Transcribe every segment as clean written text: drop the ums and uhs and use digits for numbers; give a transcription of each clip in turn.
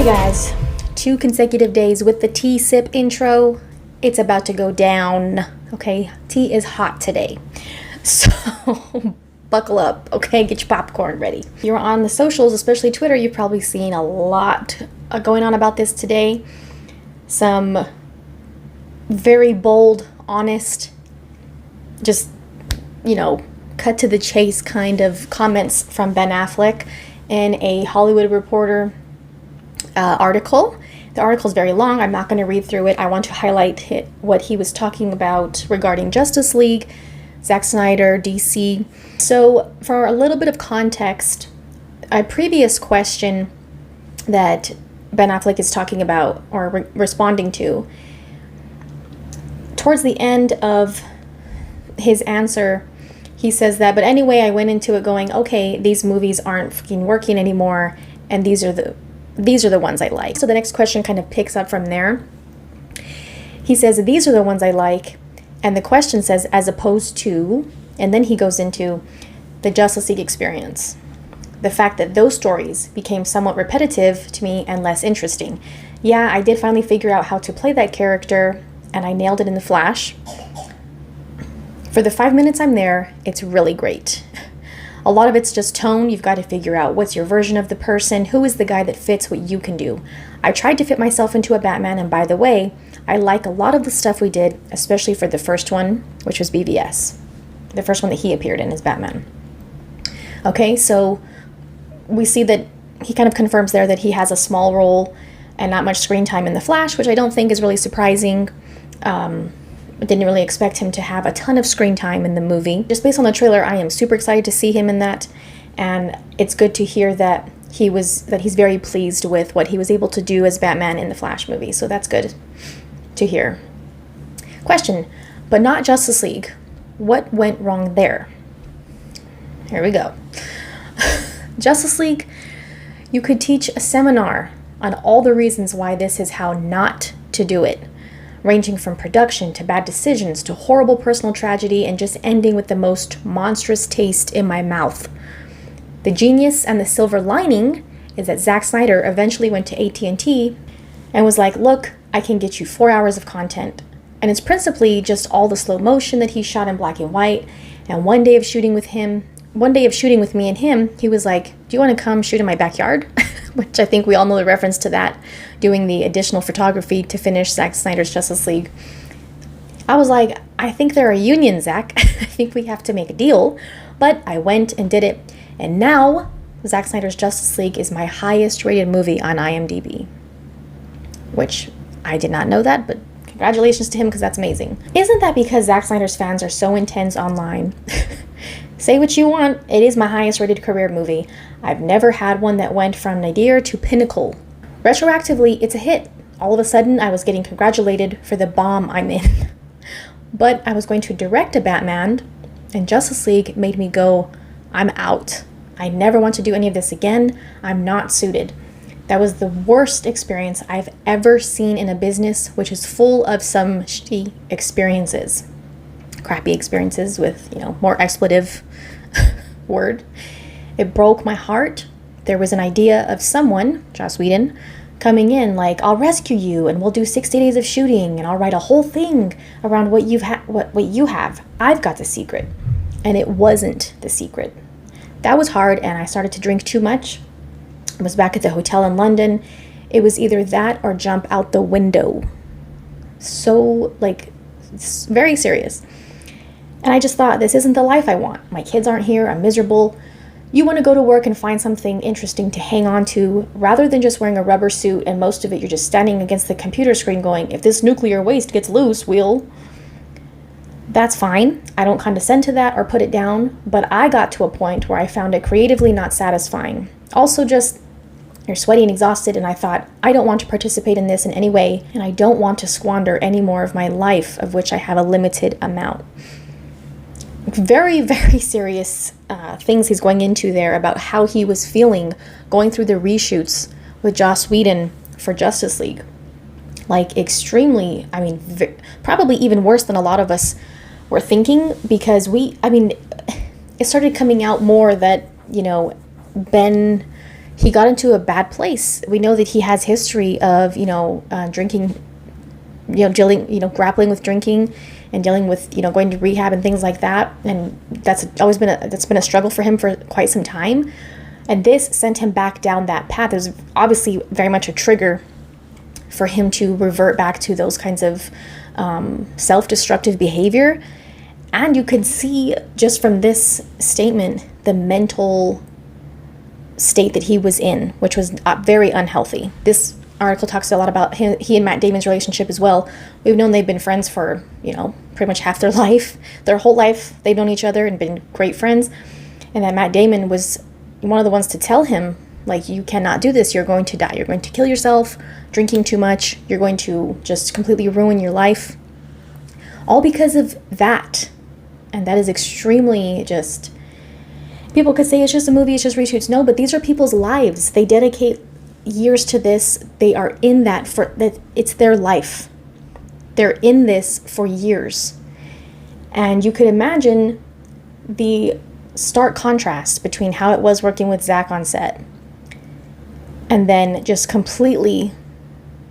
Hey guys, 2 consecutive days with the tea sip intro. It's about to go down, okay? Tea is hot today. So buckle up, okay? Get your popcorn ready. If you're on the socials, especially Twitter, you've probably seen a lot going on about this today. Some very bold, honest, just, cut to the chase kind of comments from Ben Affleck in a Hollywood Reporter article. The article is very long. I'm not going to read through it. I want to highlight what he was talking about regarding Justice League, Zack Snyder, DC. So for a little bit of context, a previous question that Ben Affleck is talking about or responding to, towards the end of his answer, he says that, but anyway, I went into it going, okay, these movies aren't fucking working anymore, and these are the ones I like. So the next question kind of picks up from there. He says, these are the ones I like, and the question says, as opposed to, and then he goes into the Justice League experience. The fact that those stories became somewhat repetitive to me and less interesting. Yeah, I did finally figure out how to play that character, and I nailed it in the Flash. For the 5 minutes I'm there, it's really great. A lot of it's just tone. You've got to figure out what's your version of the person, who is the guy that fits what you can do. I tried to fit myself into a Batman, and by the way, I like a lot of the stuff we did, especially for the first one, which was BVS. The first one that he appeared in as Batman. Okay, so we see that he kind of confirms there that he has a small role and not much screen time in the Flash, which I don't think is really surprising. I didn't really expect him to have a ton of screen time in the movie. Just based on the trailer, I am super excited to see him in that, and it's good to hear that he's very pleased with what he was able to do as Batman in the Flash movie, so that's good to hear. Question, but not Justice League. What went wrong there? Here we go. Justice League, you could teach a seminar on all the reasons why this is how not to do it. Ranging from production to bad decisions to horrible personal tragedy and just ending with the most monstrous taste in my mouth. The genius and the silver lining is that Zack Snyder eventually went to AT&T and was like, look, I can get you 4 hours of content. And it's principally just all the slow motion that he shot in black and white. And one day of shooting with me and him, he was like, do you want to come shoot in my backyard? Which I think we all know the reference to that, doing the additional photography to finish Zack Snyder's Justice League. I was like, I think they're a union, Zack. I think we have to make a deal. But I went and did it. And now, Zack Snyder's Justice League is my highest rated movie on IMDb. Which, I did not know that, but congratulations to him because that's amazing. Isn't that because Zack Snyder's fans are so intense online? Say what you want, it is my highest rated career movie. I've never had one that went from nadir to pinnacle. Retroactively, it's a hit. All of a sudden, I was getting congratulated for the bomb I'm in. But I was going to direct a Batman, and Justice League made me go, I'm out. I never want to do any of this again. I'm not suited. That was the worst experience I've ever seen in a business, which is full of some shitty experiences. Crappy experiences with, more expletive word. It broke my heart. There was an idea of someone, Joss Whedon, coming in like, I'll rescue you and we'll do 60 days of shooting and I'll write a whole thing around what you have. I've got the secret. And it wasn't the secret. That was hard, and I started to drink too much. I was back at the hotel in London. It was either that or jump out the window. So, it's very serious. And I just thought, this isn't the life I want. My kids aren't here. I'm miserable. You want to go to work and find something interesting to hang on to, rather than just wearing a rubber suit and most of it you're just standing against the computer screen going, if this nuclear waste gets loose, that's fine. I don't condescend to that or put it down, but I got to a point where I found it creatively not satisfying. Also just, you're sweaty and exhausted, and I thought, I don't want to participate in this in any way, and I don't want to squander any more of my life, of which I have a limited amount. Very, very serious things he's going into there about how he was feeling going through the reshoots with Joss Whedon for Justice League. Extremely, probably even worse than a lot of us were thinking, because it started coming out more that, Ben he got into a bad place. We know that he has history of, drinking, grappling with drinking and dealing with, going to rehab and things like that. And that's been a struggle for him for quite some time. And this sent him back down that path. It was obviously very much a trigger for him to revert back to those kinds of self-destructive behavior. And you could see just from this statement the mental state that he was in, which was very unhealthy. This article talks a lot about he and Matt Damon's relationship as well. We've known they've been friends for, pretty much half their life. Their whole life, they've known each other and been great friends. And that Matt Damon was one of the ones to tell him, like, you cannot do this. You're going to die. You're going to kill yourself drinking too much. You're going to just completely ruin your life. All because of that. And that is extremely just... People could say it's just a movie, it's just reshoots. No, but these are people's lives. They dedicate years to this. They are in that it's their life. They're in this for years. And you could imagine the stark contrast between how it was working with Zach on set and then just completely,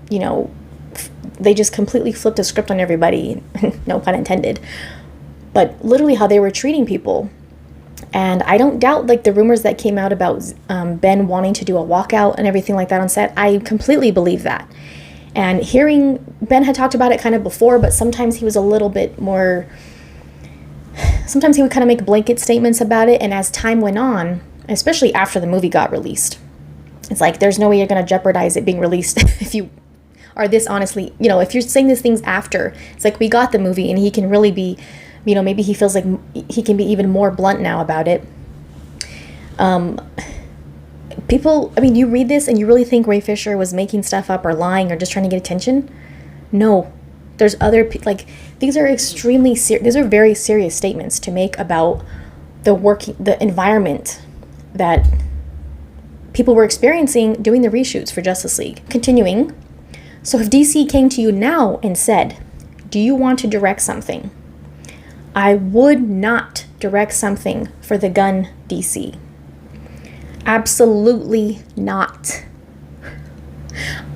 they just completely flipped a script on everybody. No pun intended. But literally how they were treating people. And I don't doubt, like, the rumors that came out about Ben wanting to do a walkout and everything like that on set. I completely believe that. And hearing Ben had talked about it kind of before, but sometimes he was a little bit more... Sometimes he would kind of make blanket statements about it. And as time went on, especially after the movie got released, it's like, there's no way you're going to jeopardize it being released if you are this honestly... if you're saying these things after, it's like, we got the movie and he can really be... maybe he feels like he can be even more blunt now about it. People, you read this and you really think Ray Fisher was making stuff up or lying or just trying to get attention? No. There's other, these are extremely serious, these are very serious statements to make about the environment that people were experiencing doing the reshoots for Justice League. Continuing, so if DC came to you now and said, do you want to direct something? I would not direct something for the Gunn DC. Absolutely not.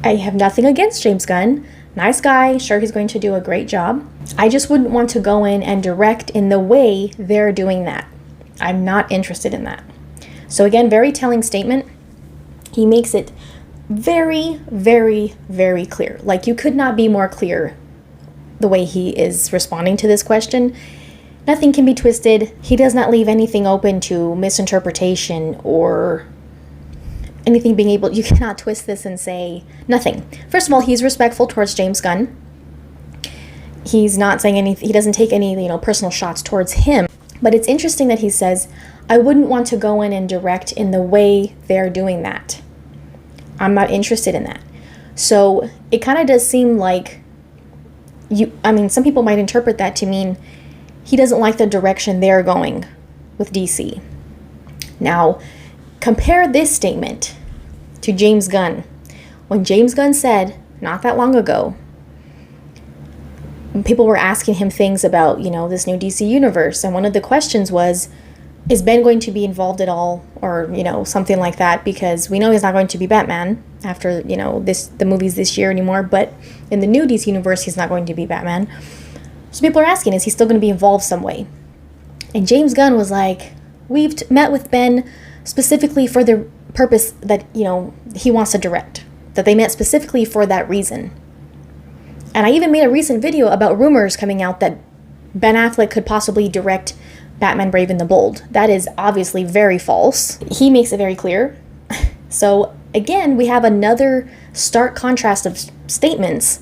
I have nothing against James Gunn. Nice guy. Sure, he's going to do a great job. I just wouldn't want to go in and direct in the way they're doing that. I'm not interested in that. So again, very telling statement. He makes it very, very, very clear. Like, you could not be more clear the way he is responding to this question. Nothing can be twisted. He does not leave anything open to misinterpretation or anything being able... You cannot twist this and say nothing. First of all, he's respectful towards James Gunn. He's not saying anything... He doesn't take any, personal shots towards him. But it's interesting that he says, I wouldn't want to go in and direct in the way they're doing that. I'm not interested in that. So it kind of does seem like... some people might interpret that to mean he doesn't like the direction they're going with DC. Now, compare this statement to James Gunn. When James Gunn said, not that long ago, people were asking him things about, this new DC universe. And one of the questions was, is Ben going to be involved at all? Or, something like that, because we know he's not going to be Batman after, the movies this year anymore. But in the new DC universe, he's not going to be Batman. So people are asking, is he still going to be involved some way? And James Gunn was like, we've met with Ben specifically for the purpose that, he wants to direct. That they met specifically for that reason. And I even made a recent video about rumors coming out that Ben Affleck could possibly direct Batman Brave and the Bold. That is obviously very false. He makes it very clear. So again, we have another stark contrast of statements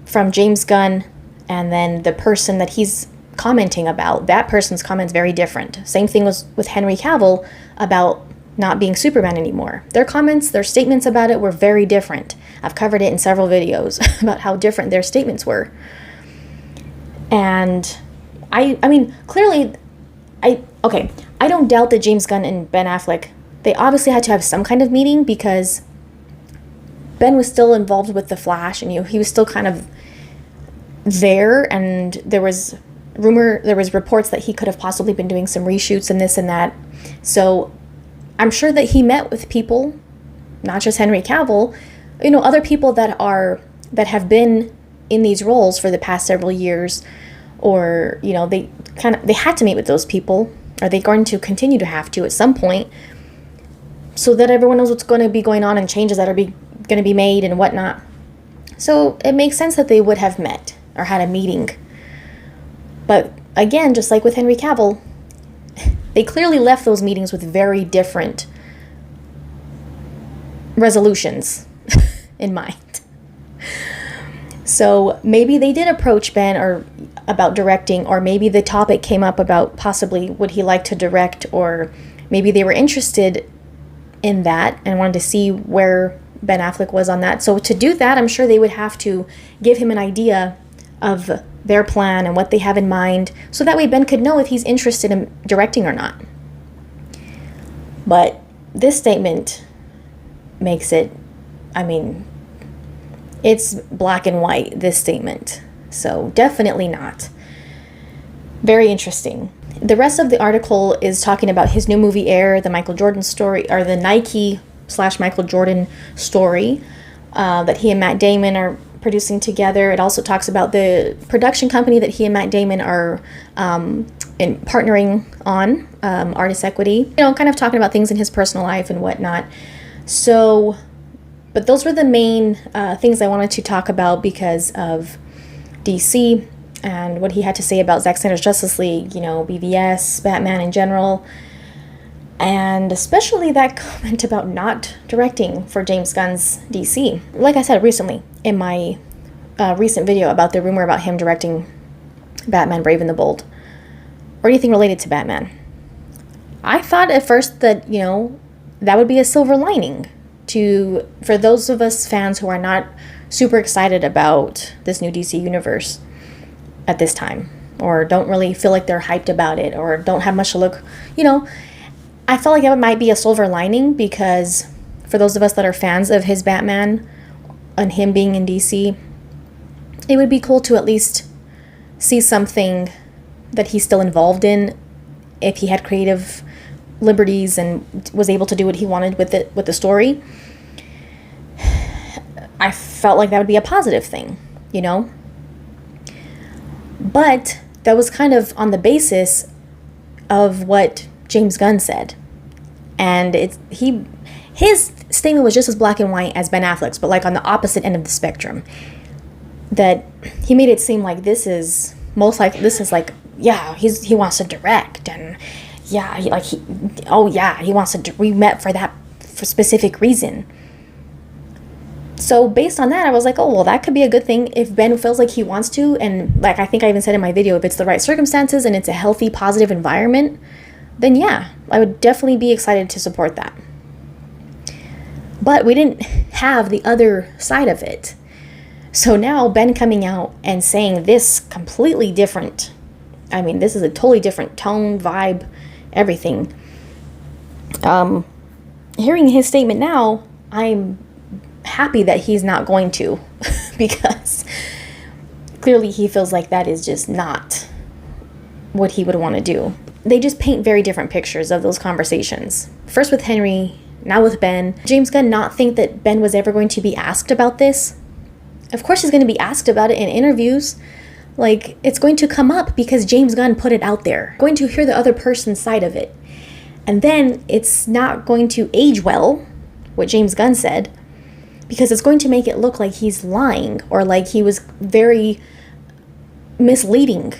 from James Gunn and then the person that he's commenting about. That person's comment's very different. Same thing was with Henry Cavill about not being Superman anymore. Their comments, their statements about it were very different. I've covered it in several videos about how different their statements were. And clearly, I don't doubt that James Gunn and Ben Affleck, they obviously had to have some kind of meeting because Ben was still involved with The Flash and he was still kind of there, and there was reports that he could have possibly been doing some reshoots and this and that. So I'm sure that he met with people not just Henry Cavill, other people that have been in these roles for the past several years, or they had to meet with those people. Are they going to continue to have to at some point, so that everyone knows what's going to be going on and changes that are going to be made and whatnot? So it makes sense that they would have met or had a meeting. But again, just like with Henry Cavill, they clearly left those meetings with very different resolutions in mind. So maybe they did approach Ben or about directing, or maybe the topic came up about possibly would he like to direct, or maybe they were interested in that and wanted to see where Ben Affleck was on that. So to do that, I'm sure they would have to give him an idea of their plan and what they have in mind, so that way Ben could know if he's interested in directing or not. But this statement makes it, it's black and white, this statement. So definitely not. Very interesting. The rest of the article is talking about his new movie Air, the Michael Jordan story, or the Nike/Michael Jordan story that he and Matt Damon are producing together. It also talks about the production company that he and Matt Damon are partnering on, Artist Equity. Kind of talking about things in his personal life and whatnot. So, but those were the main things I wanted to talk about because of DC and what he had to say about Zack Snyder's Justice League, BVS, Batman in general, and especially that comment about not directing for James Gunn's DC. Like I said recently in my recent video about the rumor about him directing Batman Brave and the Bold, or anything related to Batman, I thought at first that, that would be a silver lining for those of us fans who are not super excited about this new DC universe at this time, or don't really feel like they're hyped about it, or don't have much to look, I felt like that might be a silver lining, because for those of us that are fans of his Batman and him being in DC, it would be cool to at least see something that he's still involved in, if he had creative liberties and was able to do what he wanted with the story. I felt like that would be a positive thing, But that was kind of on the basis of what James Gunn said. And his statement was just as black and white as Ben Affleck's, but like on the opposite end of the spectrum. That he made it seem like this is he wants to direct, and he wants to, we met for specific reason. So based on that, I was like, oh, well, that could be a good thing if Ben feels like he wants to. And like I think I even said in my video, if it's the right circumstances and it's a healthy, positive environment, then yeah, I would definitely be excited to support that. But we didn't have the other side of it. So now Ben coming out and saying this completely different, this is a totally different tone, vibe, everything. Hearing his statement now, I'm happy that he's not going to, because clearly he feels like that is just not what he would want to do. They just paint very different pictures of those conversations. First with Henry, now with Ben. James Gunn not think that Ben was ever going to be asked about this. Of course he's going to be asked about it in interviews. Like, it's going to come up because James Gunn put it out there. Going to hear the other person's side of it. And then it's not going to age well, what James Gunn said, because it's going to make it look like he's lying or like he was very misleading.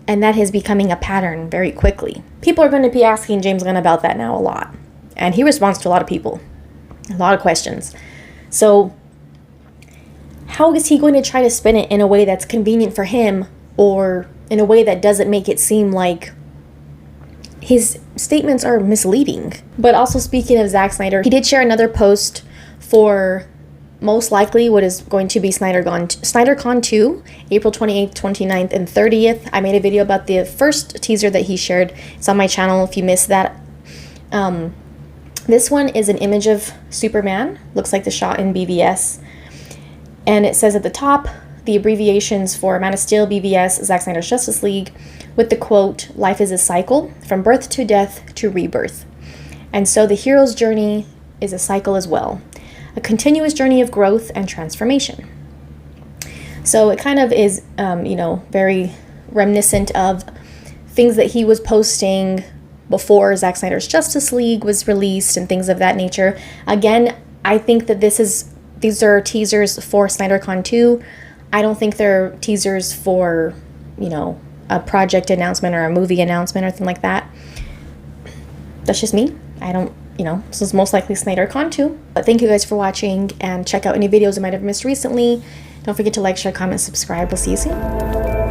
And that is becoming a pattern very quickly. People are going to be asking James Gunn about that now a lot. And he responds to a lot of people. A lot of questions. So how is he going to try to spin it in a way that's convenient for him, or in a way that doesn't make it seem like his statements are misleading? But also, speaking of Zack Snyder, he did share another post for most likely what is going to be SnyderCon 2, April 28th, 29th, and 30th. I made a video about the first teaser that he shared. It's on my channel if you missed that. This one is an image of Superman. Looks like the shot in BVS. And it says at the top, the abbreviations for Man of Steel, BVS, Zack Snyder's Justice League, with the quote, "Life is a cycle, from birth to death to rebirth." And so the hero's journey is a cycle as well. a continuous journey of growth and transformation. So it kind of is, you know, very reminiscent of things that he was posting before Zack Snyder's Justice League was released and things of that nature. Again, I think that these are teasers for SnyderCon 2. I don't think they're teasers for, you know, a project announcement or a movie announcement or anything like that. That's just me. I don't, you know, this is most likely SnyderCon 2. But thank you guys for watching, and check out any videos I might have missed recently. Don't forget to like, share, comment, subscribe. We'll see you soon.